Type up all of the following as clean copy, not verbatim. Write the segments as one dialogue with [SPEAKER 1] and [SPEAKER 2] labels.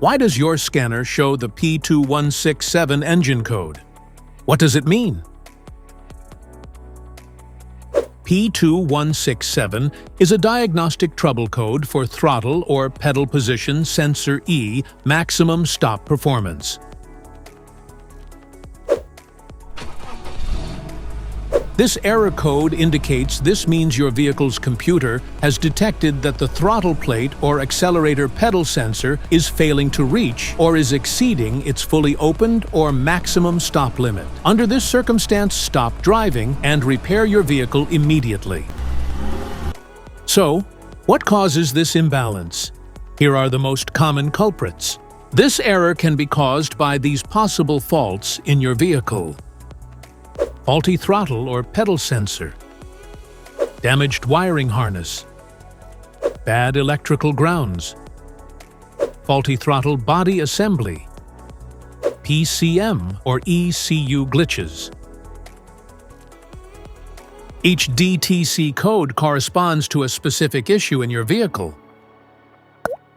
[SPEAKER 1] Why does your scanner show the P2167 engine code? What does it mean? P2167 is a diagnostic trouble code for throttle or pedal position sensor E maximum stop performance. This error code indicates this means your vehicle's computer has detected that the throttle plate or accelerator pedal sensor is failing to reach or is exceeding its fully opened or maximum stop limit. Under this circumstance, stop driving and repair your vehicle immediately. So, what causes this imbalance? Here are the most common culprits. This error can be caused by these possible faults in your vehicle: faulty throttle or pedal sensor, damaged wiring harness, bad electrical grounds, faulty throttle body assembly, PCM or ECU glitches. Each DTC code corresponds to a specific issue in your vehicle.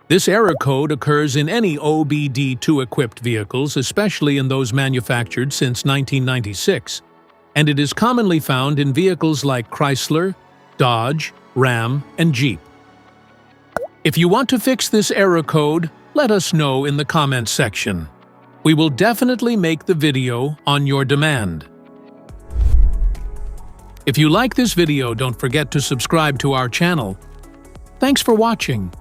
[SPEAKER 1] This error code occurs in any OBD2-equipped vehicles, especially in those manufactured since 1996. And it is commonly found in vehicles like Chrysler, Dodge, Ram, and Jeep. If you want to fix this error code, let us know in the comments section. We will definitely make the video on your demand. If you like this video, don't forget to subscribe to our channel. Thanks for watching.